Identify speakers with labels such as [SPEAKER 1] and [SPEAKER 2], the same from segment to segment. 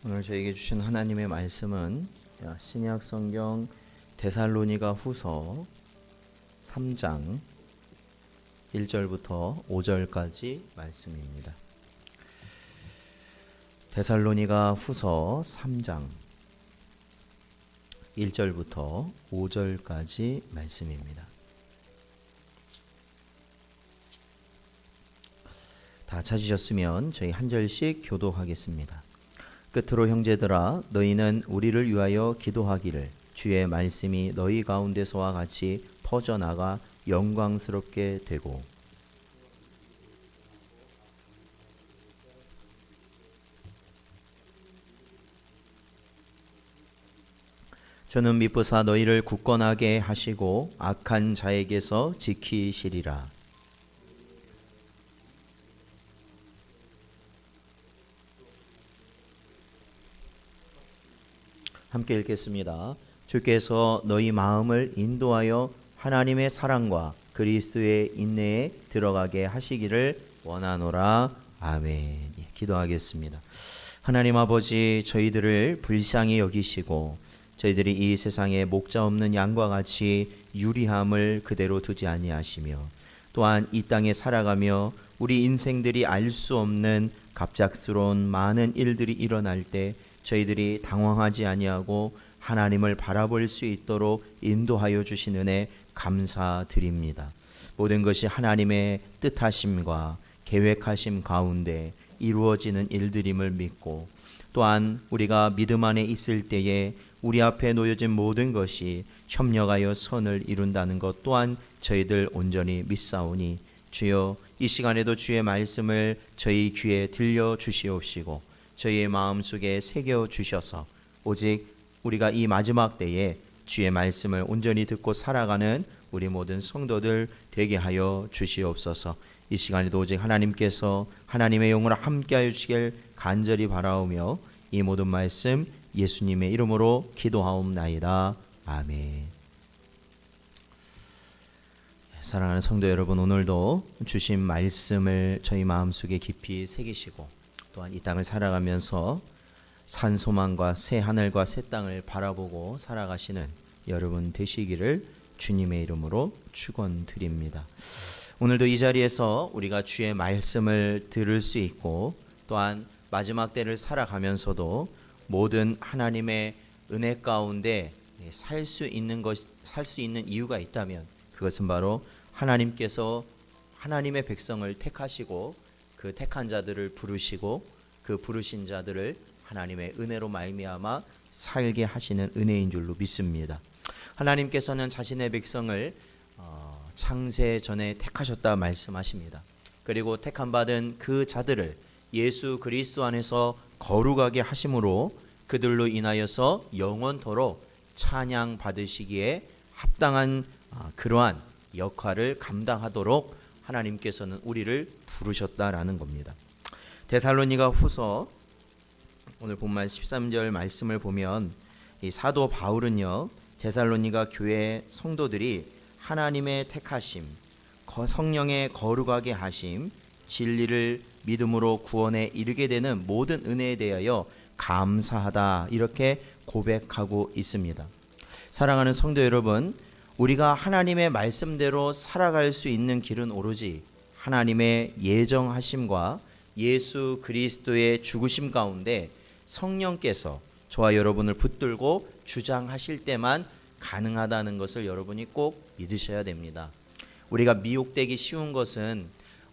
[SPEAKER 1] 오늘 저에게 주신 하나님의 말씀은 신약 성경 데살로니가 후서 3장 1절부터 5절까지 말씀입니다. 데살로니가 후서 3장 1절부터 5절까지 말씀입니다. 다 찾으셨으면 저희 한 절씩 교독하겠습니다. 끝으로 형제들아 너희는 우리를 위하여 기도하기를 주의 말씀이 너희 가운데서와 같이 퍼져나가 영광스럽게 되고 주는 미쁘사 너희를 굳건하게 하시고 악한 자에게서 지키시리라. 함께 읽겠습니다. 주께서 너희 마음을 인도하여 하나님의 사랑과 그리스도의 인내에 들어가게 하시기를 원하노라. 아멘. 기도하겠습니다. 하나님 아버지, 저희들을 불쌍히 여기시고 저희들이 이 세상에 목자 없는 양과 같이 유리함을 그대로 두지 아니하시며 또한 이 땅에 살아가며 우리 인생들이 알 수 없는 갑작스러운 많은 일들이 일어날 때 저희들이 당황하지 아니하고 하나님을 바라볼 수 있도록 인도하여 주신 은혜 감사드립니다. 모든 것이 하나님의 뜻하심과 계획하심 가운데 이루어지는 일들임을 믿고 또한 우리가 믿음 안에 있을 때에 우리 앞에 놓여진 모든 것이 협력하여 선을 이룬다는 것 또한 저희들 온전히 믿사오니 주여 이 시간에도 주의 말씀을 저희 귀에 들려주시옵시고 저희의 마음속에 새겨주셔서 오직 우리가 이 마지막 때에 주의 말씀을 온전히 듣고 살아가는 우리 모든 성도들 되게 하여 주시옵소서. 이 시간에도 오직 하나님께서 하나님의 영으로 함께하여 주시길 간절히 바라오며 이 모든 말씀 예수님의 이름으로 기도하옵나이다. 아멘. 사랑하는 성도 여러분, 오늘도 주신 말씀을 저희 마음속에 깊이 새기시고 또한 이 땅을 살아가면서 산 소망과 새 하늘과 새 땅을 바라보고 살아가시는 여러분 되시기를 주님의 이름으로 축원드립니다. 오늘도 이 자리에서 우리가 주의 말씀을 들을 수 있고 또한 마지막 때를 살아가면서도 모든 하나님의 은혜 가운데 살 수 있는 이유가 있다면 그것은 바로 하나님께서 하나님의 백성을 택하시고 그 택한 자들을 부르시고 그 부르신 자들을 하나님의 은혜로 말미암아 살게 하시는 은혜인 줄로 믿습니다. 하나님께서는 자신의 백성을 창세 전에 택하셨다 말씀하십니다. 그리고 택함 받은 그 자들을 예수 그리스도 안에서 거룩하게 하심으로 그들로 인하여서 영원토록 찬양 받으시기에 합당한 그러한 역할을 감당하도록 하나님께서는 우리를 부르셨다라는 겁니다. 데살로니가 후서 오늘 본문 13절 말씀을 보면 이 사도 바울은요 데살로니가 교회 성도들이 하나님의 택하심, 성령의 거룩하게 하심, 진리를 믿음으로 구원에 이르게 되는 모든 은혜에 대하여 감사하다 이렇게 고백하고 있습니다. 사랑하는 성도 여러분, 우리가 하나님의 말씀대로 살아갈 수 있는 길은 오로지 하나님의 예정하심과 예수 그리스도의 죽으심 가운데 성령께서 저와 여러분을 붙들고 주장하실 때만 가능하다는 것을 여러분이 꼭 믿으셔야 됩니다. 우리가 미혹되기 쉬운 것은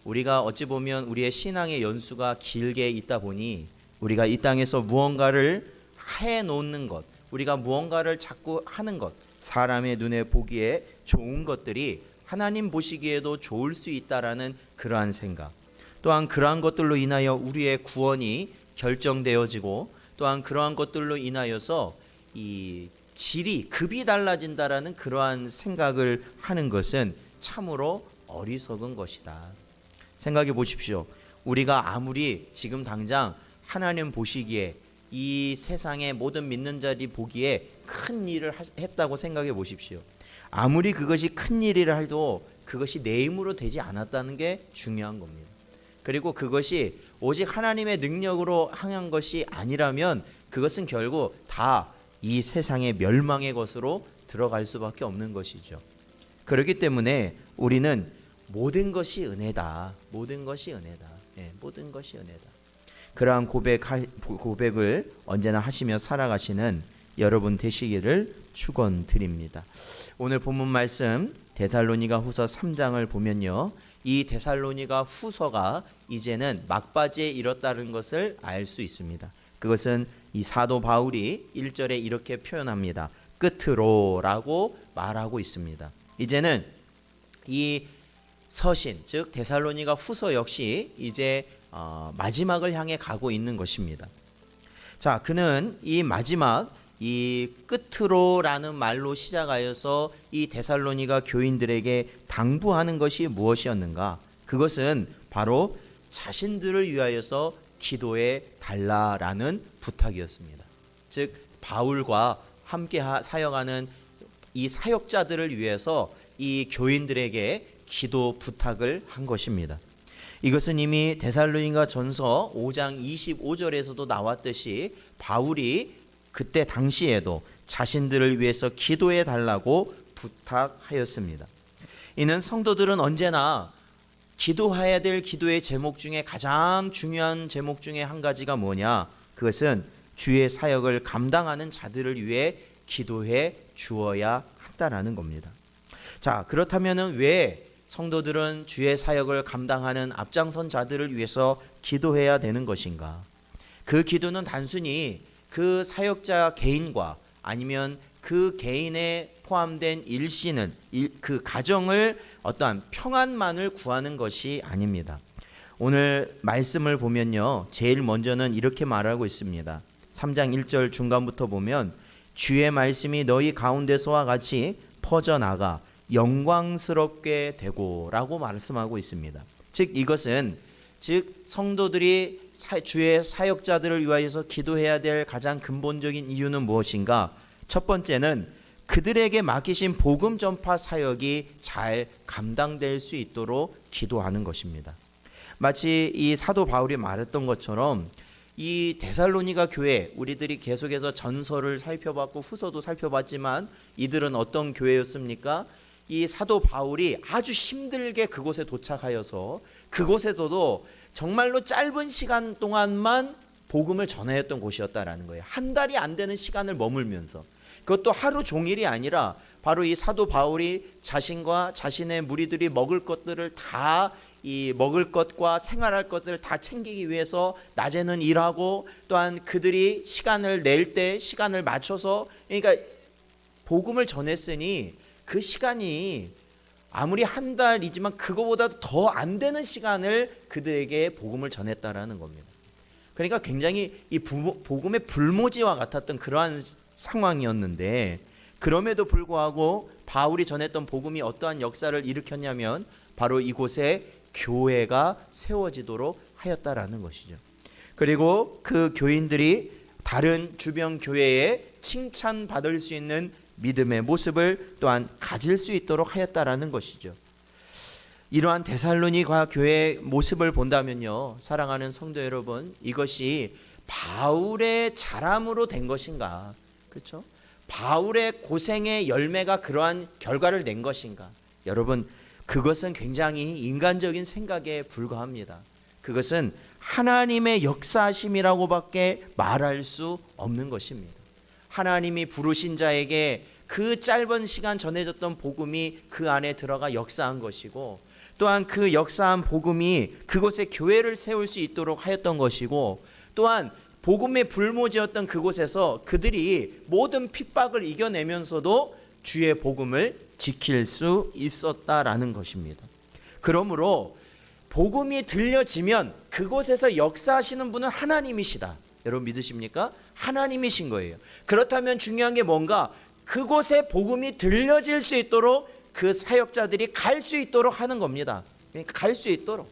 [SPEAKER 1] 우리가 어찌 보면 우리의 신앙의 연수가 길게 있다 보니 우리가 이 땅에서 무언가를 해놓는 것, 우리가 무언가를 자꾸 하는 것, 사람의 눈에 보기에 좋은 것들이 하나님 보시기에도 좋을 수 있다라는 그러한 생각, 또한 그러한 것들로 인하여 우리의 구원이 결정되어지고 또한 그러한 것들로 인하여서 이 급이 달라진다라는 그러한 생각을 하는 것은 참으로 어리석은 것이다. 생각해 보십시오. 우리가 아무리 지금 당장 하나님 보시기에 이 세상의 모든 믿는 자들이 보기에 큰 일을 했다고 생각해 보십시오. 아무리 그것이 큰 일이라 해도 그것이 내 힘으로 되지 않았다는 게 중요한 겁니다. 그리고 그것이 오직 하나님의 능력으로 향한 것이 아니라면 그것은 결국 다 이 세상의 멸망의 것으로 들어갈 수밖에 없는 것이죠. 그렇기 때문에 우리는 모든 것이 은혜다. 모든 것이 은혜다. 모든 것이 은혜다. 그러한 고백을 언제나 하시며 살아가시는 여러분 되시기를 축원드립니다. 오늘 본문 말씀 데살로니가 후서 3장을 보면요, 이 데살로니가 후서가 이제는 막바지에 이뤘다는 것을 알 수 있습니다. 그것은 이 사도 바울이 1절에 이렇게 표현합니다. 끝으로라고 말하고 있습니다. 이제는 이 서신, 즉 데살로니가 후서 역시 이제 마지막을 향해 가고 있는 것입니다. 자, 그는 이 마지막 이 끝으로라는 말로 시작하여서 이 데살로니가 교인들에게 당부하는 것이 무엇이었는가? 그것은 바로 자신들을 위하여서 기도해 달라라는 부탁이었습니다. 즉 바울과 함께 사역하는 이 사역자들을 위해서 이 교인들에게 기도 부탁을 한 것입니다. 이것은 이미 데살로니가 전서 5장 25절에서도 나왔듯이 바울이 그때 당시에도 자신들을 위해서 기도해 달라고 부탁하였습니다. 이는 성도들은 언제나 기도해야 될 기도의 제목 중에 가장 중요한 제목 중에 한 가지가 뭐냐? 그것은 주의 사역을 감당하는 자들을 위해 기도해 주어야 한다라는 겁니다. 자, 그렇다면은 왜 성도들은 주의 사역을 감당하는 앞장선 자들을 위해서 기도해야 되는 것인가? 그 기도는 단순히 그 사역자 개인과 아니면 그 개인에 포함된 일시는 그 가정을 어떠한 평안만을 구하는 것이 아닙니다. 오늘 말씀을 보면요, 제일 먼저는 이렇게 말하고 있습니다. 3장 1절 중간부터 보면 주의 말씀이 너희 가운데서와 같이 퍼져나가 영광스럽게 되고 라고 말씀하고 있습니다. 즉 이것은 성도들이 주의 사역자들을 위하여서 기도해야 될 가장 근본적인 이유는 무엇인가? 첫 번째는 그들에게 맡기신 복음 전파 사역이 잘 감당될 수 있도록 기도하는 것입니다. 마치 이 사도 바울이 말했던 것처럼 이 데살로니가 교회, 우리들이 계속해서 전서를 살펴봤고 후서도 살펴봤지만 이들은 어떤 교회였습니까? 이 사도 바울이 아주 힘들게 그곳에 도착하여서 그곳에서도 정말로 짧은 시간 동안만 복음을 전하였던 곳이었다라는 거예요. 한 달이 안 되는 시간을 머물면서, 그것도 하루 종일이 아니라 바로 이 사도 바울이 자신과 자신의 무리들이 먹을 것들을 다 이 먹을 것과 생활할 것을 다 챙기기 위해서 낮에는 일하고 또한 그들이 시간을 낼 때 시간을 맞춰서, 그러니까 복음을 전했으니 그 시간이 아무리 한 달이지만 그거보다 더 안 되는 시간을 그들에게 복음을 전했다라는 겁니다. 그러니까 굉장히 이 복음의 불모지와 같았던 그러한 상황이었는데, 그럼에도 불구하고 바울이 전했던 복음이 어떠한 역사를 일으켰냐면 바로 이곳에 교회가 세워지도록 하였다라는 것이죠. 그리고 그 교인들이 다른 주변 교회에 칭찬받을 수 있는 믿음의 모습을 또한 가질 수 있도록 하였다라는 것이죠. 이러한 데살로니가 교회의 모습을 본다면요, 사랑하는 성도 여러분, 이것이 바울의 자람으로 된 것인가? 그렇죠? 바울의 고생의 열매가 그러한 결과를 낸 것인가? 여러분, 그것은 굉장히 인간적인 생각에 불과합니다. 그것은 하나님의 역사하심이라고밖에 말할 수 없는 것입니다. 하나님이 부르신 자에게 그 짧은 시간 전해졌던 복음이 그 안에 들어가 역사한 것이고, 또한 그 역사한 복음이 그곳에 교회를 세울 수 있도록 하였던 것이고, 또한 복음의 불모지였던 그곳에서 그들이 모든 핍박을 이겨내면서도 주의 복음을 지킬 수 있었다라는 것입니다. 그러므로 복음이 들려지면 그곳에서 역사하시는 분은 하나님이시다. 여러분 믿으십니까? 하나님이신 거예요. 그렇다면 중요한 게 뭔가? 그곳에 복음이 들려질 수 있도록 그 사역자들이 갈 수 있도록 하는 겁니다. 그러니까 갈 수 있도록,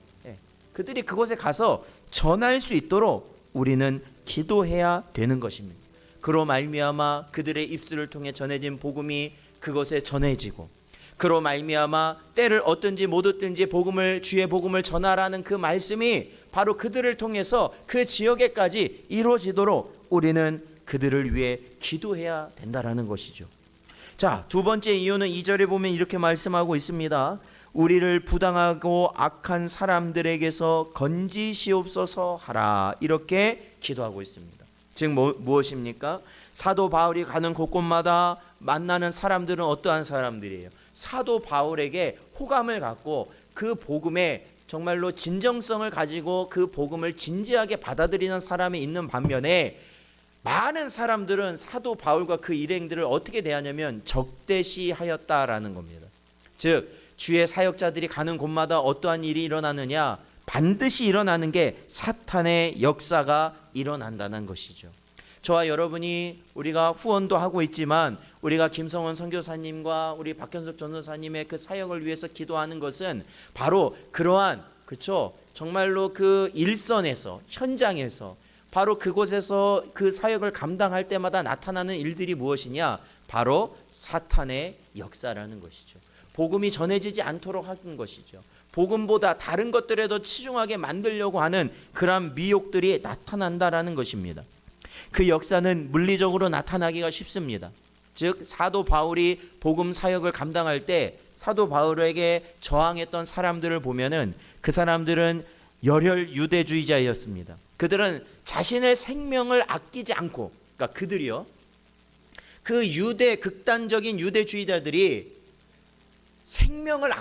[SPEAKER 1] 그들이 그곳에 가서 전할 수 있도록 우리는 기도해야 되는 것입니다. 그로 말미암아 그들의 입술을 통해 전해진 복음이 그것에 전해지고, 그로 말미암아 때를 얻든지 못 얻든지 복음을 주의 복음을 전하라는 그 말씀이 바로 그들을 통해서 그 지역에까지 이루어지도록 우리는 그들을 위해 기도해야 된다라는 것이죠. 자, 두 번째 이유는 2절에 보면 이렇게 말씀하고 있습니다. 우리를 부당하고 악한 사람들에게서 건지시옵소서 하라. 이렇게 기도하고 있습니다. 즉 무엇입니까? 사도 바울이 가는 곳곳마다 만나는 사람들은 어떠한 사람들이에요? 사도 바울에게 호감을 갖고 그 복음에 정말로 진정성을 가지고 그 복음을 진지하게 받아들이는 사람이 있는 반면에 많은 사람들은 사도 바울과 그 일행들을 어떻게 대하냐면 적대시하였다라는 겁니다. 즉 주의 사역자들이 가는 곳마다 어떠한 일이 일어나느냐? 반드시 일어나는 게 사탄의 역사가 일어난다는 것이죠. 저와 여러분이 우리가 후원도 하고 있지만 우리가 김성원 선교사님과 우리 박현석 전도사님의 그 사역을 위해서 기도하는 것은 바로 그러한, 그렇죠, 정말로 그 일선에서, 현장에서, 바로 그곳에서 그 사역을 감당할 때마다 나타나는 일들이 무엇이냐? 바로 사탄의 역사라는 것이죠. 복음이 전해지지 않도록 하는 것이죠. 복음보다 다른 것들에 더 치중하게 만들려고 하는 그러한 미혹들이 나타난다라는 것입니다. 그 역사는 물리적으로 나타나기가 쉽습니다. 즉 사도 바울이 복음 사역을 감당할 때 사도 바울에게 저항했던 사람들을 보면은 그 사람들은 열혈 유대주의자였습니다. 그들은 자신의 생명을 아끼지 않고, 그러니까 그들이요, 그 극단적인 유대주의자들이 생명을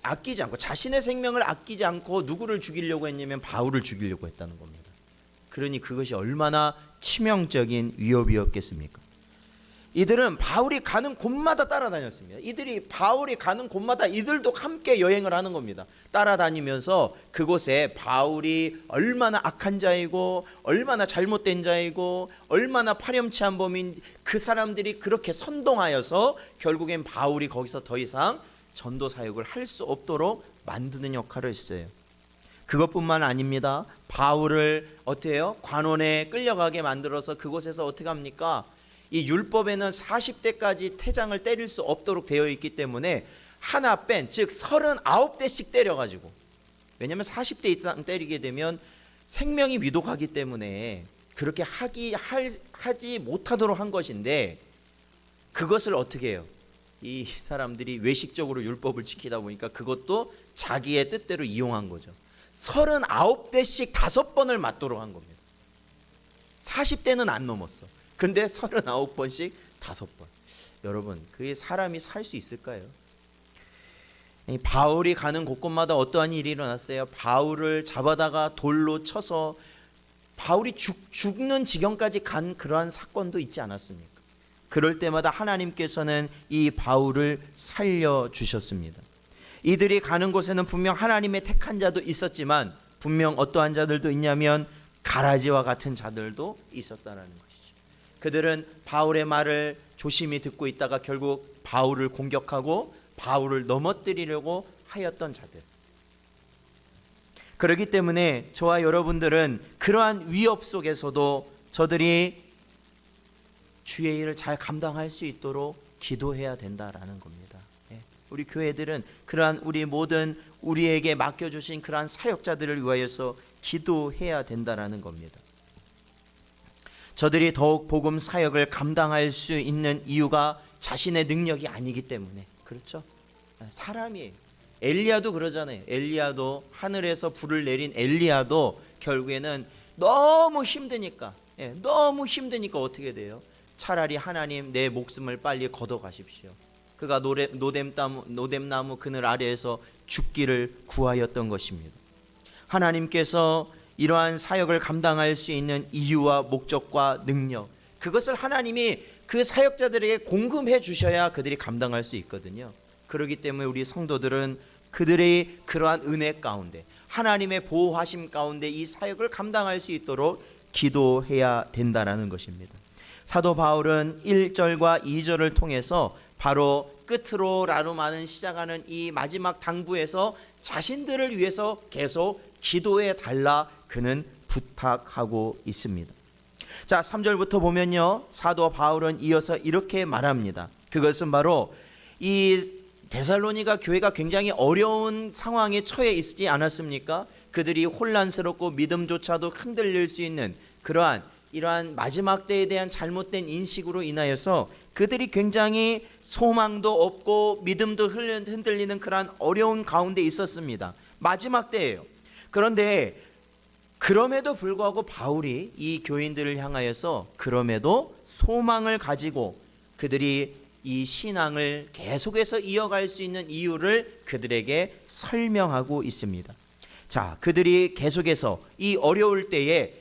[SPEAKER 1] 아끼지 않고, 자신의 생명을 아끼지 않고 누구를 죽이려고 했냐면 바울을 죽이려고 했다는 겁니다. 그러니 그것이 얼마나 치명적인 위협이었겠습니까? 이들은 바울이 가는 곳마다 따라다녔습니다. 이들이 바울이 가는 곳마다 이들도 함께 여행을 하는 겁니다. 따라다니면서 그곳에 바울이 얼마나 악한 자이고 얼마나 잘못된 자이고 얼마나 파렴치한 범인, 그 사람들이 그렇게 선동하여서 결국엔 바울이 거기서 더 이상 전도 사역을 할 수 없도록 만드는 역할을 했어요. 그것뿐만 아닙니다. 바울을 어떻게 해요? 관원에 끌려가게 만들어서 그곳에서 어떻게 합니까? 이 율법에는 40대까지 태장을 때릴 수 없도록 되어 있기 때문에 하나 뺀, 즉 39대씩 때려가지고, 왜냐하면 40대 이상 때리게 되면 생명이 위독하기 때문에 그렇게 하지 못하도록 한 것인데, 그것을 어떻게 해요? 이 사람들이 외식적으로 율법을 지키다 보니까 그것도 자기의 뜻대로 이용한 거죠. 39대씩 5번을 맞도록 한 겁니다. 40대는 안 넘었어. 근데 39번씩 5번. 여러분, 그게 사람이 살 수 있을까요? 바울이 가는 곳곳마다 어떠한 일이 일어났어요? 바울을 잡아다가 돌로 쳐서 바울이 죽는 지경까지 간 그러한 사건도 있지 않았습니까? 그럴 때마다 하나님께서는 이 바울을 살려주셨습니다. 이들이 가는 곳에는 분명 하나님의 택한 자도 있었지만 분명 어떠한 자들도 있냐면 가라지와 같은 자들도 있었다는 것이죠. 그들은 바울의 말을 조심히 듣고 있다가 결국 바울을 공격하고 바울을 넘어뜨리려고 하였던 자들. 그렇기 때문에 저와 여러분들은 그러한 위협 속에서도 저들이 주의 일을 잘 감당할 수 있도록 기도해야 된다라는 겁니다. 우리 교회들은 그러한 우리에게 맡겨주신 그러한 사역자들을 위하여서 기도해야 된다라는 겁니다. 저들이 더욱 복음 사역을 감당할 수 있는 이유가 자신의 능력이 아니기 때문에, 그렇죠? 사람이에요. 엘리야도 그러잖아요. 엘리야도, 하늘에서 불을 내린 엘리야도 결국에는 너무 힘드니까 어떻게 돼요? 차라리 하나님 내 목숨을 빨리 걷어가십시오. 그가 노뎀나무 그늘 아래에서 죽기를 구하였던 것입니다. 하나님께서 이러한 사역을 감당할 수 있는 이유와 목적과 능력, 그것을 하나님이 그 사역자들에게 공급해 주셔야 그들이 감당할 수 있거든요. 그렇기 때문에 우리 성도들은 그들의 그러한 은혜 가운데, 하나님의 보호하심 가운데 이 사역을 감당할 수 있도록 기도해야 된다라는 것입니다. 사도 바울은 1절과 2절을 통해서 바로 끝으로 라루마는 시작하는 이 마지막 당부에서 자신들을 위해서 계속 기도해 달라 그는 부탁하고 있습니다. 자, 3절부터 보면요, 사도 바울은 이어서 이렇게 말합니다. 그것은 바로 이 데살로니가 교회가 굉장히 어려운 상황에 처해 있지 않았습니까? 그들이 혼란스럽고 믿음조차도 흔들릴 수 있는 이러한 마지막 때에 대한 잘못된 인식으로 인하여서 그들이 굉장히 소망도 없고 믿음도 흔들리는 그러한 어려운 가운데 있었습니다. 마지막 때예요. 그런데 그럼에도 불구하고 바울이 이 교인들을 향하여서 그럼에도 소망을 가지고 그들이 이 신앙을 계속해서 이어갈 수 있는 이유를 그들에게 설명하고 있습니다. 자, 그들이 계속해서 이 어려울 때에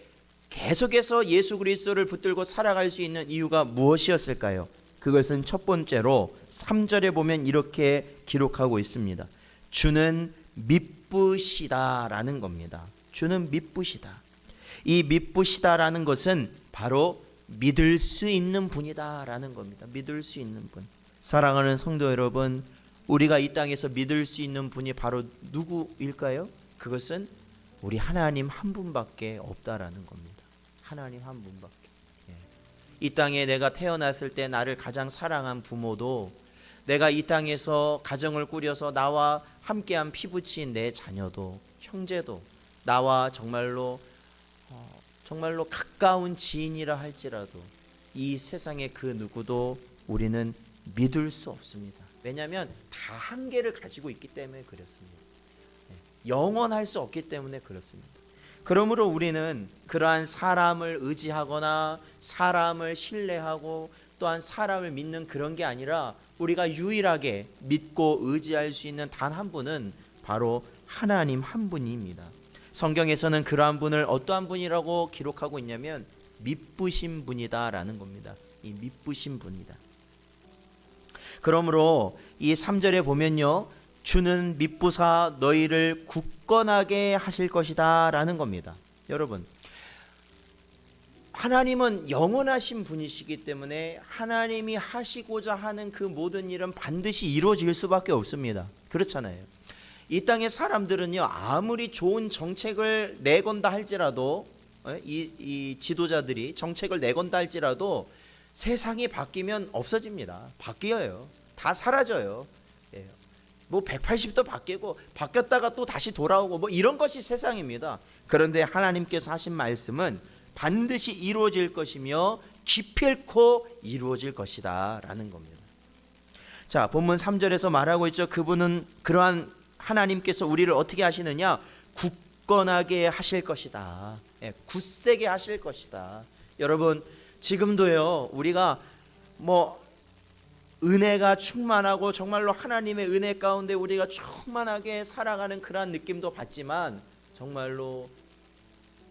[SPEAKER 1] 계속해서 예수 그리스도를 붙들고 살아갈 수 있는 이유가 무엇이었을까요? 그것은 첫 번째로 3절에 보면 이렇게 기록하고 있습니다. 주는 미쁘시다라는 겁니다. 주는 미쁘시다. 이 미쁘시다라는 것은 바로 믿을 수 있는 분이다라는 겁니다. 믿을 수 있는 분. 사랑하는 성도 여러분, 우리가 이 땅에서 믿을 수 있는 분이 바로 누구일까요? 그것은 우리 하나님 한 분밖에 없다라는 겁니다. 하나님 한 분밖에. 이 땅에 내가 태어났을 때 나를 가장 사랑한 부모도, 내가 이 땅에서 가정을 꾸려서 나와 함께한 피부치인 내 자녀도, 형제도, 나와 정말로 가까운 지인이라 할지라도 이 세상의 그 누구도 우리는 믿을 수 없습니다. 왜냐하면 다 한계를 가지고 있기 때문에 그렇습니다. 영원할 수 없기 때문에 그렇습니다. 그러므로 우리는 그러한 사람을 의지하거나 사람을 신뢰하고 또한 사람을 믿는 그런 게 아니라 우리가 유일하게 믿고 의지할 수 있는 단 한 분은 바로 하나님 한 분입니다. 성경에서는 그러한 분을 어떠한 분이라고 기록하고 있냐면 미쁘신 분이다라는 겁니다. 이 미쁘신 분이다. 그러므로 이 3절에 보면요, 주는 미쁘사 너희를 굳건하게 하실 것이다 라는 겁니다. 여러분, 하나님은 영원하신 분이시기 때문에 하나님이 하시고자 하는 그 모든 일은 반드시 이루어질 수밖에 없습니다. 그렇잖아요. 이 땅의 사람들은요, 아무리 좋은 정책을 내건다 할지라도, 이 지도자들이 정책을 내건다 할지라도 세상이 바뀌면 없어집니다. 바뀌어요. 다 사라져요. 뭐 180도 바뀌고 바뀌었다가 또 다시 돌아오고 뭐 이런 것이 세상입니다. 그런데 하나님께서 하신 말씀은 반드시 이루어질 것이며 기필코 이루어질 것이다 라는 겁니다. 자, 본문 3절에서 말하고 있죠. 그분은 그러한 하나님께서 우리를 어떻게 하시느냐? 굳건하게 하실 것이다. 굳세게 하실 것이다. 여러분, 지금도요, 우리가 뭐 은혜가 충만하고 정말로 하나님의 은혜 가운데 우리가 충만하게 살아가는 그러한 느낌도 받지만 정말로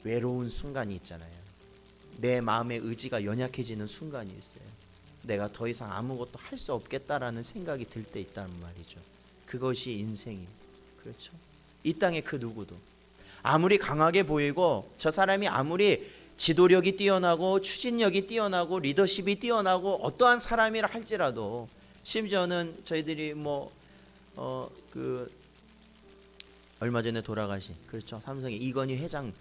[SPEAKER 1] 외로운 순간이 있잖아요. 내 마음의 의지가 연약해지는 순간이 있어요. 내가 더 이상 아무것도 할 수 없겠다라는 생각이 들 때 있다는 말이죠. 그것이 인생이에요. 그렇죠? 이 땅의 그 누구도 아무리 강하게 보이고 저 사람이 아무리 지도력이 뛰어나고 추진력이 뛰어나고 리더십이 뛰어나고 어떠한 사람이라 할지라도, 심지어는 저희들이 얼마 전에 돌아가신, 그렇죠, 삼성의 이건희 회장,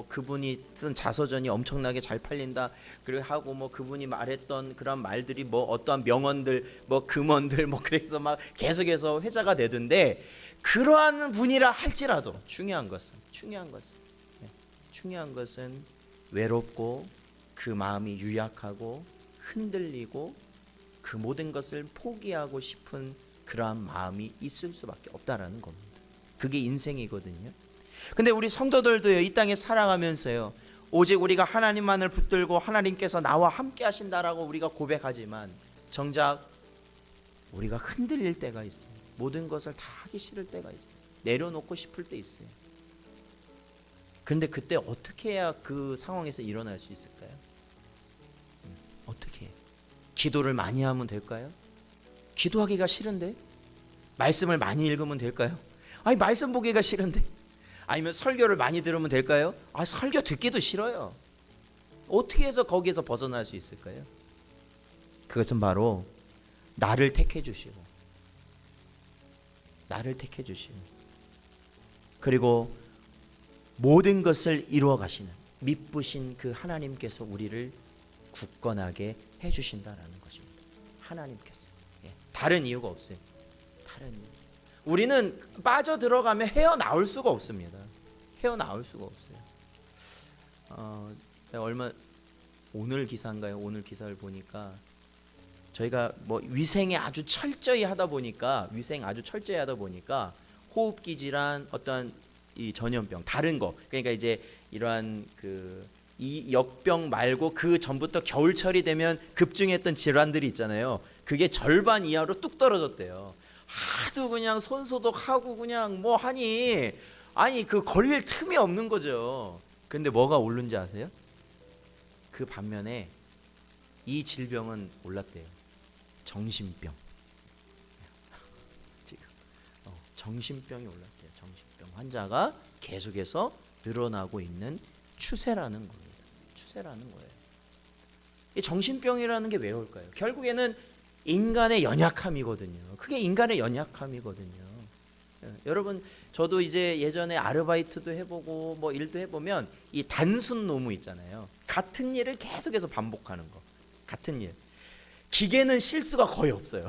[SPEAKER 1] 그분이 쓴 자서전이 엄청나게 잘 팔린다 그리고 하고 그분이 말했던 그런 말들이 어떠한 명언들 금언들 그래서 막 계속해서 회자가 되던데, 그러한 분이라 할지라도 중요한 것은 외롭고 그 마음이 유약하고 흔들리고 그 모든 것을 포기하고 싶은 그러한 마음이 있을 수밖에 없다라는 겁니다. 그게 인생이거든요. 근데 우리 성도들도요, 이 땅에 살아가면서요, 오직 우리가 하나님만을 붙들고 하나님께서 나와 함께 하신다라고 우리가 고백하지만 정작 우리가 흔들릴 때가 있어요. 모든 것을 다 하기 싫을 때가 있어요. 내려놓고 싶을 때 있어요. 그런데 그때 어떻게 해야 그 상황에서 일어날 수 있을까요? 어떻게 해요? 기도를 많이 하면 될까요? 기도하기가 싫은데? 말씀을 많이 읽으면 될까요? 아니, 말씀 보기가 싫은데? 아니면 설교를 많이 들으면 될까요? 설교 듣기도 싫어요. 어떻게 해서 거기에서 벗어날 수 있을까요? 그것은 바로 나를 택해 주시고 그리고 모든 것을 이루어 가시는 미쁘신 그 하나님께서 우리를 굳건하게 해 주신다라는 것입니다. 하나님께서 다른 이유가 없어요. 다른 이유. 우리는 빠져들어가면 헤어나올 수가 없습니다. 헤어나올 수가 없어요. 내가 오늘 기사인가요? 오늘 기사를 보니까 저희가 뭐 위생에 아주 철저히 하다 보니까 호흡기 질환, 어떤 이 전염병, 다른 거, 그러니까 이제 이러한 이 역병 말고 그 전부터 겨울철이 되면 급증했던 질환들이 있잖아요. 그게 절반 이하로 뚝 떨어졌대요. 하도 그냥 손소독하고 그냥 뭐 하니 그 걸릴 틈이 없는 거죠. 근데 뭐가 오른지 아세요? 그 반면에 이 질병은 올랐대요. 정신병. 지금 정신병이 올랐대요. 정신병 환자가 계속해서 늘어나고 있는 추세라는 겁니다. 추세라는 거예요. 이 정신병이라는 게 왜 올까요? 결국에는 인간의 연약함이거든요. 그게 인간의 연약함이거든요. 여러분, 저도 이제 예전에 아르바이트도 해보고 뭐 일도 해보면 이 단순 노무 있잖아요. 같은 일을 계속해서 반복하는 거. 같은 일. 기계는 실수가 거의 없어요.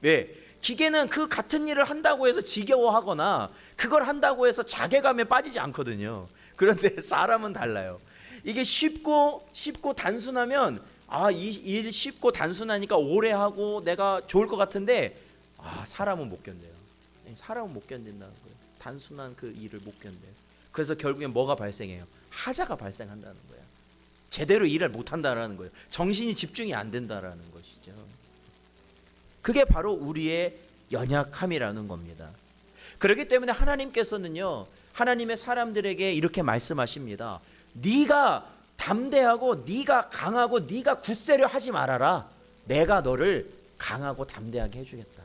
[SPEAKER 1] 왜? 기계는 그 같은 일을 한다고 해서 지겨워하거나 그걸 한다고 해서 자괴감에 빠지지 않거든요. 그런데 사람은 달라요. 이게 쉽고 단순하면 이 일 쉽고 단순하니까 오래 하고 내가 좋을 것 같은데 사람은 못 견뎌요. 사람은 못 견딘다는 거예요. 단순한 그 일을 못 견뎌요. 그래서 결국엔 뭐가 발생해요? 하자가 발생한다는 거예요. 제대로 일을 못 한다라는 거예요. 정신이 집중이 안 된다라는 것이죠. 그게 바로 우리의 연약함이라는 겁니다. 그렇기 때문에 하나님께서는요, 하나님의 사람들에게 이렇게 말씀하십니다. 네가 담대하고 네가 강하고 네가 굳세려 하지 말아라. 내가 너를 강하고 담대하게 해주겠다.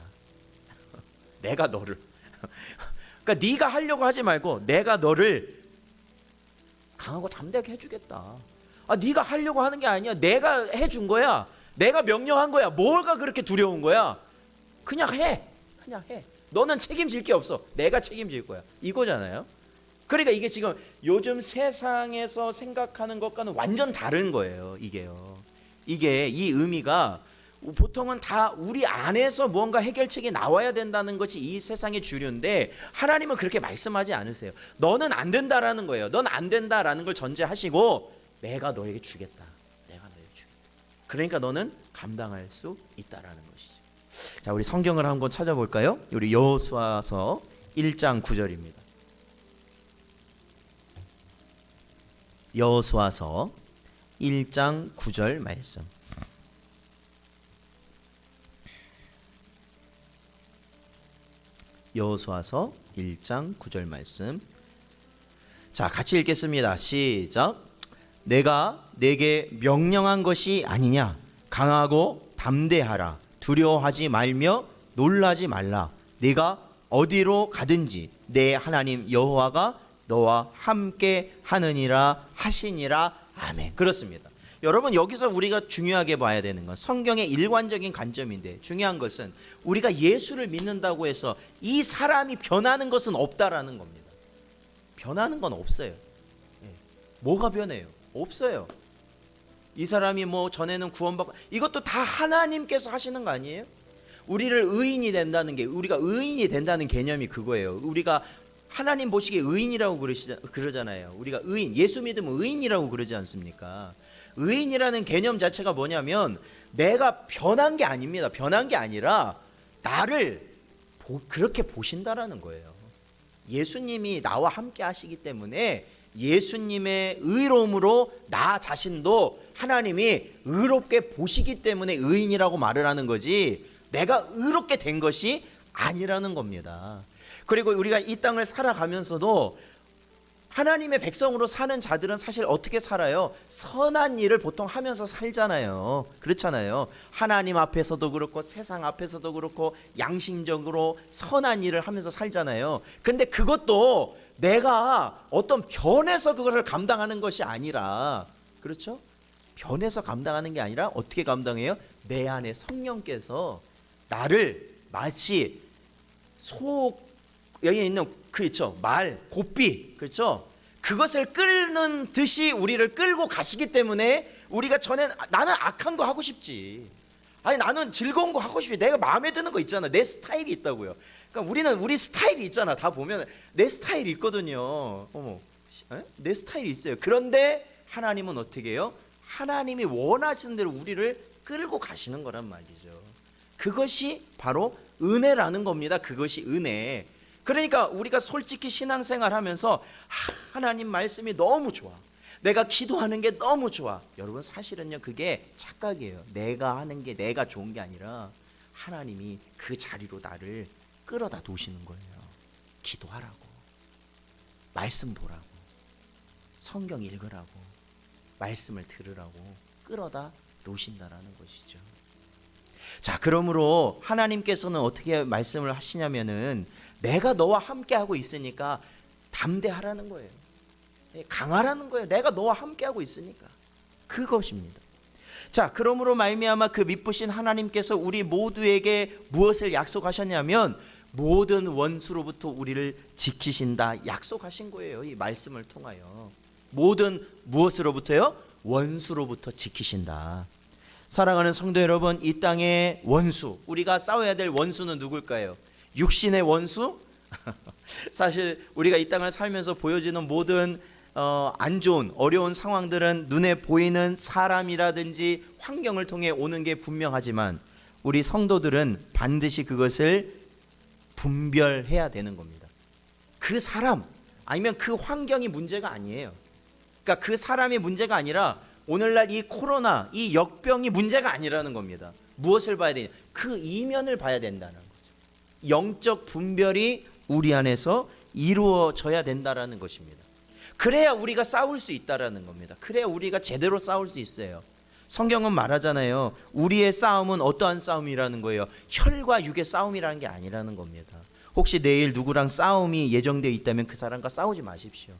[SPEAKER 1] 내가 너를 그러니까 네가 하려고 하지 말고 내가 너를 강하고 담대하게 해주겠다. 네가 하려고 하는 게 아니야. 내가 해준 거야. 내가 명령한 거야. 뭐가 그렇게 두려운 거야? 그냥 해. 너는 책임질 게 없어. 내가 책임질 거야. 이거잖아요. 그러니까 이게 지금 요즘 세상에서 생각하는 것과는 완전 다른 거예요. 이게 이 의미가 보통은 다 우리 안에서 무언가 해결책이 나와야 된다는 것이 이 세상의 주류인데, 하나님은 그렇게 말씀하지 않으세요. 너는 안 된다라는 거예요. 넌 안 된다라는 걸 전제하시고 내가 너에게 주겠다. 그러니까 너는 감당할 수 있다라는 것이죠. 자, 우리 성경을 한번 찾아볼까요? 우리 여호수아서 1장 9절입니다. 여호수아서 1장 9절 말씀. 여호수아서 1장 9절 말씀. 자, 같이 읽겠습니다. 시작. 내가 내게 명령한 것이 아니냐? 강하고 담대하라. 두려워하지 말며 놀라지 말라. 네가 어디로 가든지 내 하나님 여호와가 너와 함께 하느니라 하시니라. 아멘. 그렇습니다. 여러분, 여기서 우리가 중요하게 봐야 되는 건 성경의 일관적인 관점인데, 중요한 것은 우리가 예수를 믿는다고 해서 이 사람이 변하는 것은 없다라는 겁니다. 변하는 건 없어요. 뭐가 변해요? 없어요. 이 사람이 뭐 전에는 구원받고, 이것도 다 하나님께서 하시는 거 아니에요? 우리를 의인이 된다는 게, 우리가 의인이 된다는 개념이 그거예요. 우리가 하나님 보시기에 의인이라고 그러잖아요. 우리가 의인, 예수 믿으면 의인이라고 그러지 않습니까? 의인이라는 개념 자체가 뭐냐면 내가 변한 게 아닙니다. 변한 게 아니라 나를 그렇게 보신다라는 거예요. 예수님이 나와 함께 하시기 때문에 예수님의 의로움으로 나 자신도 하나님이 의롭게 보시기 때문에 의인이라고 말을 하는 거지, 내가 의롭게 된 것이 아니라는 겁니다. 그리고 우리가 이 땅을 살아가면서도 하나님의 백성으로 사는 자들은 사실 어떻게 살아요? 선한 일을 보통 하면서 살잖아요. 그렇잖아요. 하나님 앞에서도 그렇고 세상 앞에서도 그렇고 양심적으로 선한 일을 하면서 살잖아요. 근데 그것도 내가 어떤 변해서 그것을 감당하는 것이 아니라, 그렇죠? 변해서 감당하는 게 아니라 어떻게 감당해요? 내 안에 성령께서 나를 마치 여기 있는 그 있죠, 말, 고삐, 그렇죠? 그것을 끌는 듯이 우리를 끌고 가시기 때문에 우리가 전에 나는 악한 거 하고 싶지, 아니 나는 즐거운 거 하고 싶어. 내가 마음에 드는 거 있잖아. 내 스타일이 있다고요. 그러니까 우리는 우리 스타일이 있잖아. 다 보면 내 스타일이 있거든요. 어머, 내 스타일이 있어요. 그런데 하나님은 어떻게 해요? 하나님이 원하시는 대로 우리를 끌고 가시는 거란 말이죠. 그것이 바로 은혜라는 겁니다. 그것이 은혜. 그러니까 우리가 솔직히 신앙생활 하면서 하나님 말씀이 너무 좋아. 내가 기도하는 게 너무 좋아. 여러분 사실은요 그게 착각이에요. 내가 하는 게 내가 좋은 게 아니라 하나님이 그 자리로 나를 끌어다 놓으시는 거예요. 기도하라고, 말씀 보라고, 성경 읽으라고, 말씀을 들으라고 끌어다 놓으신다라는 것이죠. 자, 그러므로 하나님께서는 어떻게 말씀을 하시냐면은 내가 너와 함께 하고 있으니까 담대하라는 거예요. 강하라는 거예요. 내가 너와 함께 하고 있으니까. 그것입니다. 자, 그러므로 말미암아 그 미쁘신 하나님께서 우리 모두에게 무엇을 약속하셨냐면 모든 원수로부터 우리를 지키신다 약속하신 거예요. 이 말씀을 통하여. 모든 무엇으로부터요? 원수로부터 지키신다. 사랑하는 성도 여러분, 이 땅의 원수, 우리가 싸워야 될 원수는 누굴까요? 육신의 원수? 사실 우리가 이 땅을 살면서 보여지는 모든 안 좋은 어려운 상황들은 눈에 보이는 사람이라든지 환경을 통해 오는 게 분명하지만 우리 성도들은 반드시 그것을 분별해야 되는 겁니다. 그 사람 아니면 그 환경이 문제가 아니에요. 그러니까 그 사람이 문제가 아니라 오늘날 이 코로나, 이 역병이 문제가 아니라는 겁니다. 무엇을 봐야 되냐? 그 이면을 봐야 된다는 거죠. 영적 분별이 우리 안에서 이루어져야 된다라는 것입니다. 그래야 우리가 싸울 수 있다라는 겁니다. 그래야 우리가 제대로 싸울 수 있어요. 성경은 말하잖아요. 우리의 싸움은 어떠한 싸움이라는 거예요? 혈과 육의 싸움이라는 게 아니라는 겁니다. 혹시 내일 누구랑 싸움이 예정되어 있다면 그 사람과 싸우지 마십시오.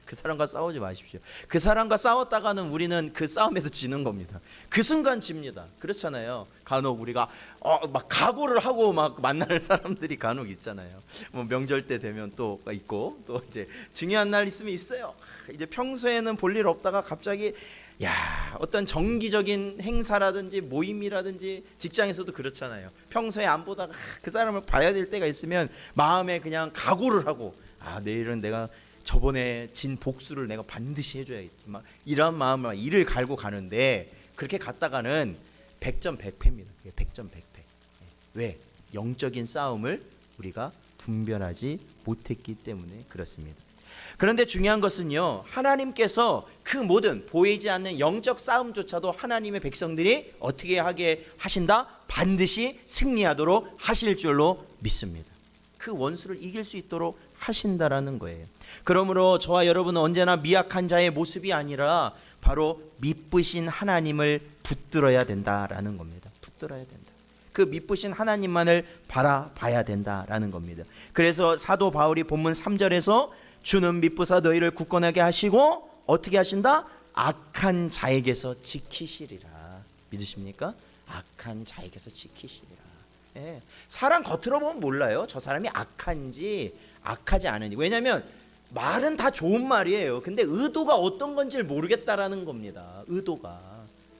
[SPEAKER 1] 그 사람과 싸우지 마십시오. 그 사람과 싸웠다가는 우리는 그 싸움에서 지는 겁니다. 그 순간 집니다. 그렇잖아요. 간혹 우리가 막 각오를 하고 막 만날 사람들이 간혹 있잖아요. 뭐 명절 때 되면 또 있고 또 이제 중요한 날 있으면 있어요. 이제 평소에는 볼 일 없다가 갑자기 어떤 정기적인 행사라든지 모임이라든지 직장에서도 그렇잖아요. 평소에 안 보다가 그 사람을 봐야 될 때가 있으면 마음에 그냥 각오를 하고 내일은 내가 저번에 진 복수를 내가 반드시 해줘야겠지. 막 이런 마음으로 일을 갈고 가는데 그렇게 갔다가는 100점 100패입니다. 100점 100패. 왜? 영적인 싸움을 우리가 분별하지 못했기 때문에 그렇습니다. 그런데 중요한 것은요, 하나님께서 그 모든 보이지 않는 영적 싸움조차도 하나님의 백성들이 어떻게 하게 하신다? 반드시 승리하도록 하실 줄로 믿습니다. 그 원수를 이길 수 있도록 하신다라는 거예요. 그러므로 저와 여러분은 언제나 미약한 자의 모습이 아니라 바로 미쁘신 하나님을 붙들어야 된다라는 겁니다. 붙들어야 된다. 그 미쁘신 하나님만을 바라봐야 된다라는 겁니다. 그래서 사도 바울이 본문 3절에서 주는 미쁘사 너희를 굳건하게 하시고 어떻게 하신다? 악한 자에게서 지키시리라. 믿으십니까? 악한 자에게서 지키시리라. 사람 겉으로 보면 몰라요. 저 사람이 악한지 악하지 않은지. 왜냐하면 말은 다 좋은 말이에요. 근데 의도가 어떤 건지를 모르겠다라는 겁니다. 의도가.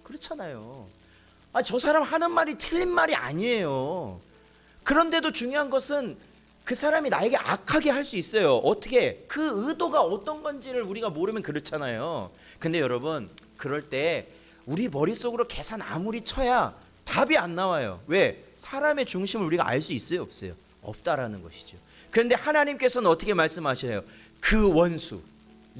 [SPEAKER 1] 그렇잖아요. 저 사람 하는 말이 틀린 말이 아니에요. 그런데도 중요한 것은 그 사람이 나에게 악하게 할 수 있어요. 어떻게? 그 의도가 어떤 건지를 우리가 모르면 그렇잖아요. 근데 여러분, 그럴 때 우리 머릿속으로 계산 아무리 쳐야 답이 안 나와요. 왜? 사람의 중심을 우리가 알 수 있어요? 없어요? 없다라는 것이죠. 그런데 하나님께서는 어떻게 말씀하셔요? 그 원수,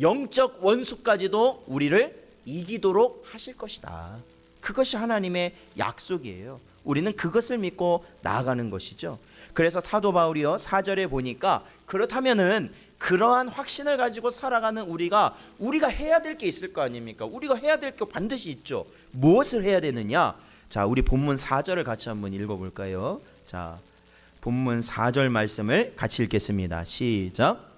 [SPEAKER 1] 영적 원수까지도 우리를 이기도록 하실 것이다. 그것이 하나님의 약속이에요. 우리는 그것을 믿고 나아가는 것이죠. 그래서 사도 바울이요 4절에 보니까 그렇다면은 그러한 확신을 가지고 살아가는 우리가 해야 될 게 있을 거 아닙니까? 우리가 해야 될 게 반드시 있죠. 무엇을 해야 되느냐? 자, 우리 본문 4절을 같이 한번 읽어볼까요? 자, 본문 4절 말씀을 같이 읽겠습니다. 시작.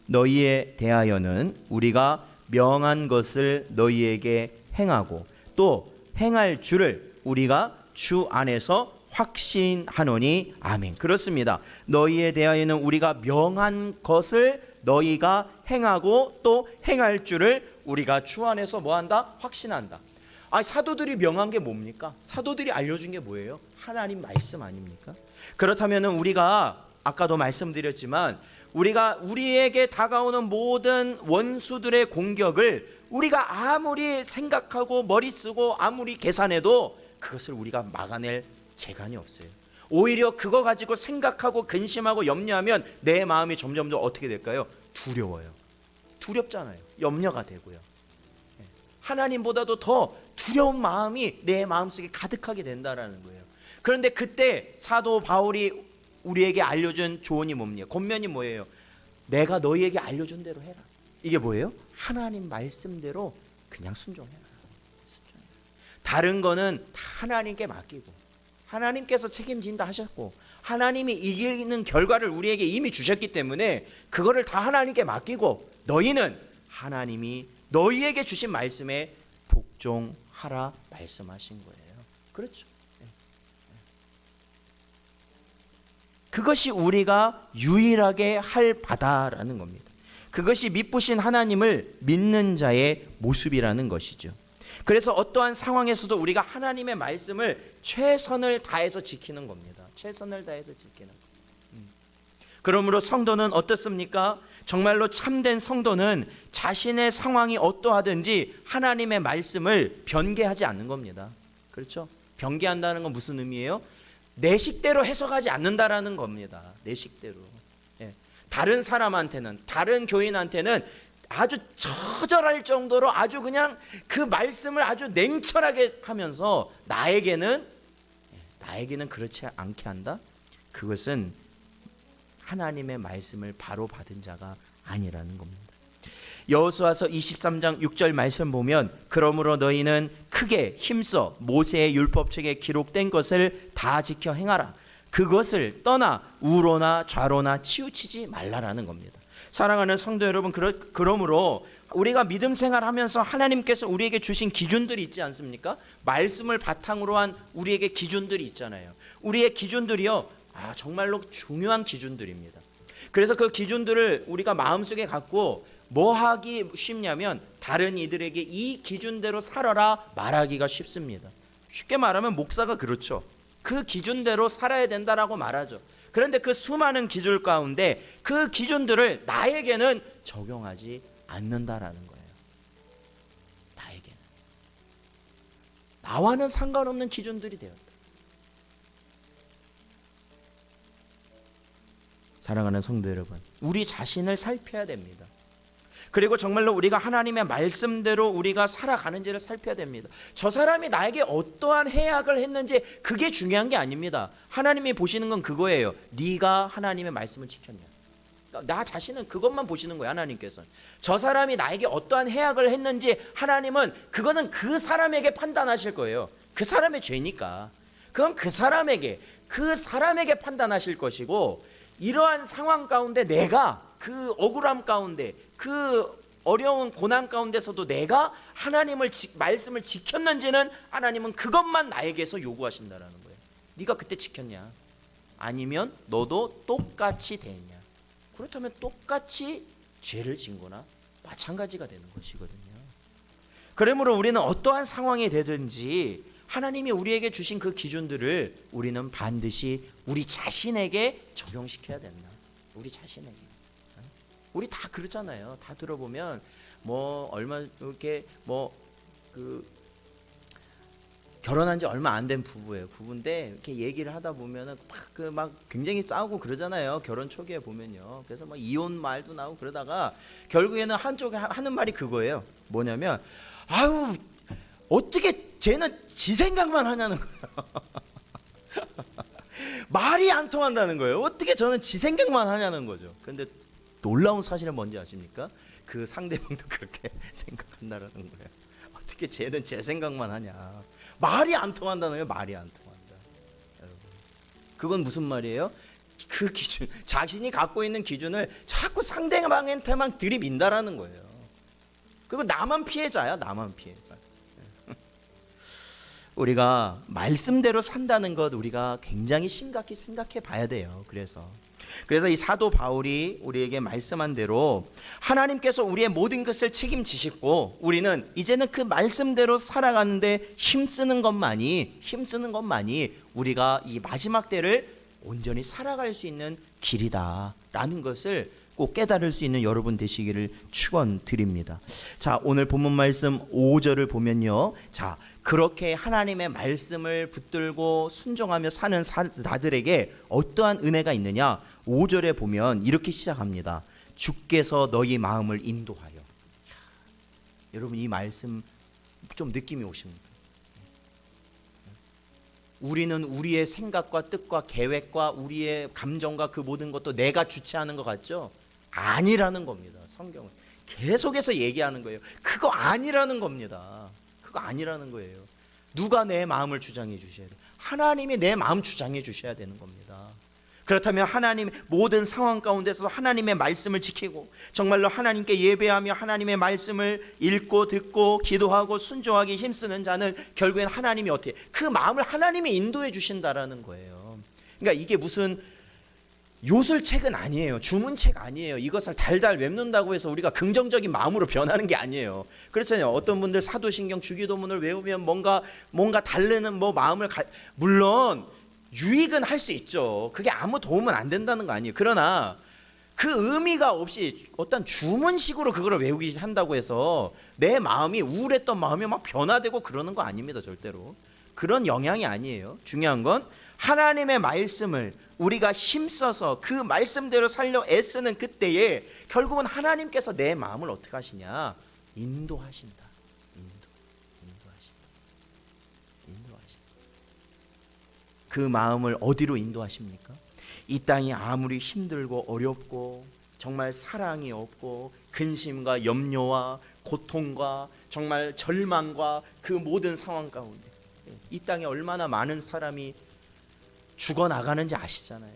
[SPEAKER 1] 너희에 대하여는 우리가 명한 것을 너희에게 행하고 또 행할 줄을 우리가 주 안에서 확신하노니 아멘. 그렇습니다. 너희에 대하여는 우리가 명한 것을 너희가 행하고 또 행할 줄을 우리가 주 안에서 뭐한다? 확신한다. 사도들이 명한 게 뭡니까? 사도들이 알려준 게 뭐예요? 하나님 말씀 아닙니까? 그렇다면 우리가 아까도 말씀드렸지만 우리가 우리에게 다가오는 모든 원수들의 공격을 우리가 아무리 생각하고 머리 쓰고 아무리 계산해도 그것을 우리가 막아낼 재간이 없어요. 오히려 그거 가지고 생각하고 근심하고 염려하면 내 마음이 점점 더 어떻게 될까요? 두려워요. 두렵잖아요. 염려가 되고요. 하나님보다도 더 두려운 마음이 내 마음속에 가득하게 된다라는 거예요. 그런데 그때 사도 바울이 우리에게 알려준 조언이 뭡니까? 권면이 뭐예요? 내가 너희에게 알려준 대로 해라. 이게 뭐예요? 하나님 말씀대로 그냥 순종해라. 다른 거는 다 하나님께 맡기고 하나님께서 책임진다 하셨고 하나님이 이기는 결과를 우리에게 이미 주셨기 때문에 그거를 다 하나님께 맡기고 너희는 하나님이 너희에게 주신 말씀에 복종하라 말씀하신 거예요. 그렇죠. 그것이 우리가 유일하게 할 바다라는 겁니다. 그것이 미쁘신 하나님을 믿는 자의 모습이라는 것이죠. 그래서 어떠한 상황에서도 우리가 하나님의 말씀을 최선을 다해서 지키는 겁니다. 최선을 다해서 지키는 것. 그러므로 성도는 어떻습니까? 정말로 참된 성도는 자신의 상황이 어떠하든지 하나님의 말씀을 변개하지 않는 겁니다. 그렇죠? 변개한다는 건 무슨 의미예요? 내 식대로 해석하지 않는다라는 겁니다. 내 식대로. 다른 사람한테는, 다른 교인한테는 아주 처절할 정도로 아주 그냥 그 말씀을 아주 냉철하게 하면서 나에게는 그렇지 않게 한다? 그것은 하나님의 말씀을 바로 받은 자가 아니라는 겁니다. 여호수아서 23장 6절 말씀 보면 그러므로 너희는 크게 힘써 모세의 율법책에 기록된 것을 다 지켜 행하라. 그것을 떠나 우로나 좌로나 치우치지 말라라는 겁니다. 사랑하는 성도 여러분, 그러므로 우리가 믿음 생활하면서 하나님께서 우리에게 주신 기준들이 있지 않습니까? 말씀을 바탕으로 한 우리에게 기준들이 있잖아요. 우리의 기준들이요, 정말로 중요한 기준들입니다. 그래서 그 기준들을 우리가 마음속에 갖고 뭐 하기 쉽냐면 다른 이들에게 이 기준대로 살아라 말하기가 쉽습니다. 쉽게 말하면 목사가 그렇죠. 그 기준대로 살아야 된다라고 말하죠. 그런데 그 수많은 기준 가운데 그 기준들을 나에게는 적용하지 않는다라는 거예요. 나에게는. 나와는 상관없는 기준들이 되었다. 사랑하는 성도 여러분, 우리 자신을 살펴야 됩니다. 그리고 정말로 우리가 하나님의 말씀대로 우리가 살아가는지를 살펴야 됩니다. 저 사람이 나에게 어떠한 해악을 했는지 그게 중요한 게 아닙니다. 하나님이 보시는 건 그거예요. 네가 하나님의 말씀을 지켰냐. 나 자신은 그것만 보시는 거예요. 하나님께서는. 저 사람이 나에게 어떠한 해악을 했는지 하나님은 그것은 그 사람에게 판단하실 거예요. 그 사람의 죄니까. 그건 그 사람에게 판단하실 것이고, 이러한 상황 가운데 내가 그 억울함 가운데 그 어려운 고난 가운데서도 내가 하나님의 말씀을 지켰는지는 하나님은 그것만 나에게서 요구하신다라는 거예요. 네가 그때 지켰냐? 아니면 너도 똑같이 됐냐? 그렇다면 똑같이 죄를 진 거나 마찬가지가 되는 것이거든요. 그러므로 우리는 어떠한 상황이 되든지 하나님이 우리에게 주신 그 기준들을 우리는 반드시 우리 자신에게 적용시켜야 된다. 우리 자신에게. 우리 다 그러잖아요. 다 들어보면 얼마 이렇게 결혼한 지 얼마 안 된 부부예요. 부부인데 이렇게 얘기를 하다 보면은 막 굉장히 싸우고 그러잖아요. 결혼 초기에 보면요. 그래서 이혼 말도 나오고 그러다가 결국에는 한쪽에 하는 말이 그거예요. 뭐냐면 어떻게 쟤는 지 생각만 하냐는 거예요. 말이 안 통한다는 거예요. 어떻게 저는 지 생각만 하냐는 거죠. 그런데 놀라운 사실은 뭔지 아십니까? 그 상대방도 그렇게 생각한다라는 거예요. 어떻게 쟤는 제 생각만 하냐. 말이 안 통한다는 거예요. 말이 안 통한다. 여러분, 그건 무슨 말이에요? 그 기준, 자신이 갖고 있는 기준을 자꾸 상대방한테만 들이민다라는 거예요. 그리고 나만 피해자야. 나만 피해자. 우리가 말씀대로 산다는 것 우리가 굉장히 심각히 생각해 봐야 돼요. 그래서 그래서 이 사도 바울이 우리에게 말씀한 대로 하나님께서 우리의 모든 것을 책임지시고 우리는 이제는 그 말씀대로 살아가는데 힘쓰는 것만이 우리가 이 마지막 때를 온전히 살아갈 수 있는 길이다라는 것을 꼭 깨달을 수 있는 여러분 되시기를 축원드립니다. 자, 오늘 본문 말씀 5절을 보면요. 자, 그렇게 하나님의 말씀을 붙들고 순종하며 사는 자들에게 어떠한 은혜가 있느냐? 5절에 보면 이렇게 시작합니다. 주께서 너희 마음을 인도하여. 여러분, 이 말씀 좀 느낌이 오십니까? 우리는 우리의 생각과 뜻과 계획과 우리의 감정과 그 모든 것도 내가 주체하는 것 같죠? 아니라는 겁니다. 성경은 계속해서 얘기하는 거예요. 그거 아니라는 겁니다. 그거 아니라는 거예요. 누가 내 마음을 주장해 주셔야 돼요? 하나님이 내 마음 주장해 주셔야 되는 겁니다. 그렇다면 하나님 모든 상황 가운데서 하나님의 말씀을 지키고 정말로 하나님께 예배하며 하나님의 말씀을 읽고 듣고 기도하고 순종하기 힘쓰는 자는 결국엔 하나님이 어떻게 그 마음을 하나님이 인도해 주신다라는 거예요. 그러니까 이게 무슨 요술책은 아니에요. 주문책 아니에요. 이것을 달달 외운다고 해서 우리가 긍정적인 마음으로 변하는 게 아니에요. 그렇잖아요. 어떤 분들 사도신경 주기도문을 외우면 뭔가 다르는 뭐 마음을 물론 유익은 할 수 있죠. 그게 아무 도움은 안 된다는 거 아니에요. 그러나 그 의미가 없이 어떤 주문식으로 그거를 외우기 한다고 해서 내 마음이 우울했던 마음이 막 변화되고 그러는 거 아닙니다. 절대로. 그런 영향이 아니에요. 중요한 건 하나님의 말씀을 우리가 힘써서 그 말씀대로 살려 애쓰는 그때에 결국은 하나님께서 내 마음을 어떻게 하시냐? 인도하신다. 그 마음을 어디로 인도하십니까? 이 땅이 아무리 힘들고 어렵고 정말 사랑이 없고 근심과 염려와 고통과 정말 절망과 그 모든 상황 가운데 이 땅에 얼마나 많은 사람이 죽어나가는지 아시잖아요.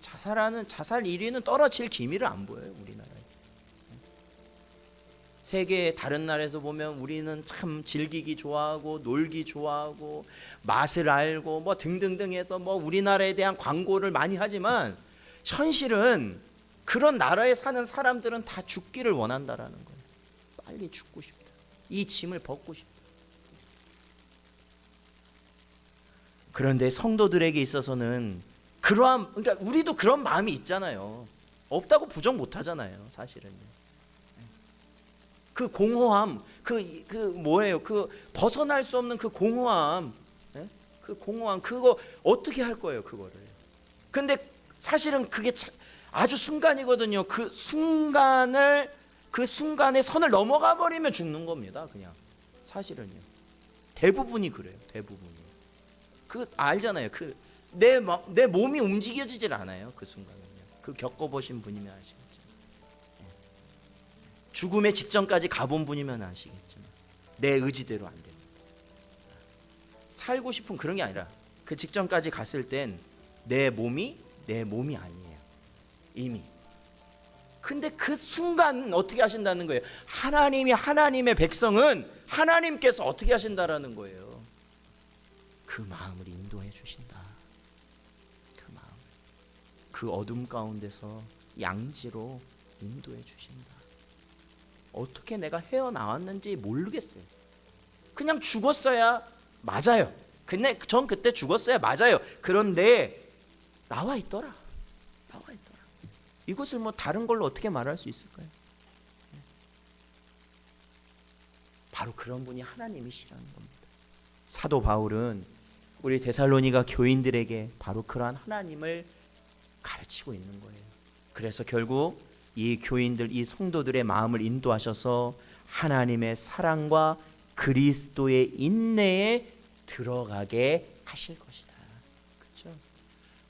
[SPEAKER 1] 자살 1위는 떨어질 기미를 안 보여요. 우리나라에. 세계의 다른 나라에서 보면 우리는 참 즐기기 좋아하고 놀기 좋아하고 맛을 알고 뭐 등등등 해서 뭐 우리나라에 대한 광고를 많이 하지만 현실은 그런 나라에 사는 사람들은 다 죽기를 원한다라는 거예요. 빨리 죽고 싶다. 이 짐을 벗고 싶다. 그런데 성도들에게 있어서는 그러니까 우리도 그런 마음이 있잖아요. 없다고 부정 못 하잖아요. 사실은요. 그 공허함, 뭐예요? 그 벗어날 수 없는 그 공허함, 그 공허함, 그거 어떻게 할 거예요, 그거를? 근데 사실은 그게 아주 순간이거든요. 그 순간에 선을 넘어가 버리면 죽는 겁니다, 그냥. 사실은요. 대부분이 그래요, 대부분이. 알잖아요. 내 몸이 움직여지질 않아요, 그 순간은요. 그 겪어보신 분이면 아시겠죠. 죽음의 직전까지 가본 분이면 아시겠지만 내 의지대로 안 됩니다. 살고 싶은 그런 게 아니라 그 직전까지 갔을 땐 내 몸이 아니에요. 이미. 근데 그 순간 어떻게 하신다는 거예요? 하나님의 백성은 하나님께서 어떻게 하신다라는 거예요. 그 마음을 인도해 주신다. 그 마음. 그 어둠 가운데서 양지로 인도해 주신다. 어떻게 내가 헤어나왔는지 모르겠어요. 그냥 죽었어야 맞아요. 근데 전 그때 죽었어야 맞아요. 그런데 나와 있더라. 이것을 뭐 다른 걸로 어떻게 말할 수 있을까요? 바로 그런 분이 하나님이시라는 겁니다. 사도 바울은 우리 데살로니가 교인들에게 바로 그러한 하나님을 가르치고 있는 거예요. 그래서 결국 이 교인들, 이 성도들의 마음을 인도하셔서 하나님의 사랑과 그리스도의 인내에 들어가게 하실 것이다. 그렇죠?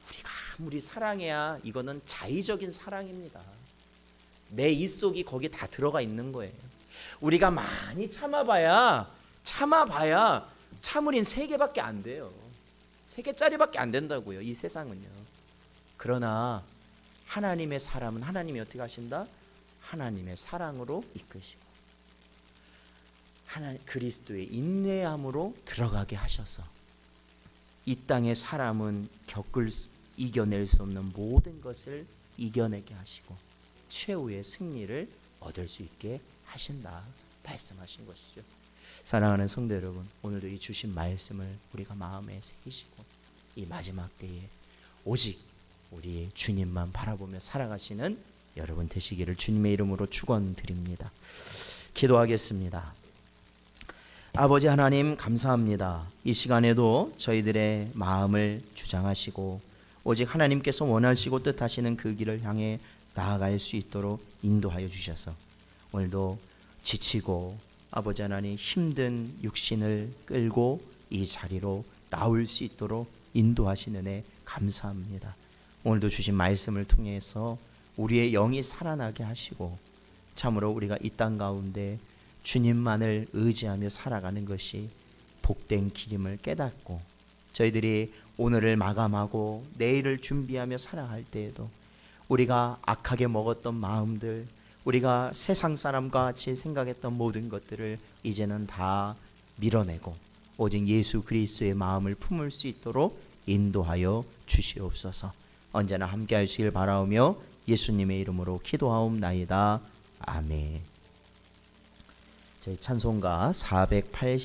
[SPEAKER 1] 우리가 아무리 사랑해야 이거는 자의적인 사랑입니다. 내 입속이 거기 다 들어가 있는 거예요. 우리가 많이 참아봐야 참을인 3개밖에 안 돼요. 3개짜리밖에 안 된다고요. 이 세상은요. 그러나 하나님의 사람은 하나님이 어떻게 하신다? 하나님의 사랑으로 이끄시고 그리스도의 인내함으로 들어가게 하셔서 이 땅의 사람은 이겨낼 수 없는 모든 것을 이겨내게 하시고 최후의 승리를 얻을 수 있게 하신다 말씀하신 것이죠. 사랑하는 성도 여러분, 오늘도 이 주신 말씀을 우리가 마음에 새기시고 이 마지막 때에 오직 우리 주님만 바라보며 살아가시는 여러분 되시기를 주님의 이름으로 축원드립니다. 기도하겠습니다. 아버지 하나님 감사합니다. 이 시간에도 저희들의 마음을 주장하시고 오직 하나님께서 원하시고 뜻하시는 그 길을 향해 나아갈 수 있도록 인도하여 주셔서 오늘도 지치고 아버지 하나님 힘든 육신을 끌고 이 자리로 나올 수 있도록 인도하시는 애 감사합니다. 오늘도 주신 말씀을 통해서 우리의 영이 살아나게 하시고 참으로 우리가 이 땅 가운데 주님만을 의지하며 살아가는 것이 복된 길임을 깨닫고 저희들이 오늘을 마감하고 내일을 준비하며 살아갈 때에도 우리가 악하게 먹었던 마음들, 우리가 세상 사람과 같이 생각했던 모든 것들을 이제는 다 밀어내고 오직 예수 그리스도의 마음을 품을 수 있도록 인도하여 주시옵소서. 언제나 함께 하시길 바라오며 예수님의 이름으로 기도하옵나이다. 아멘. 저희 찬송가 480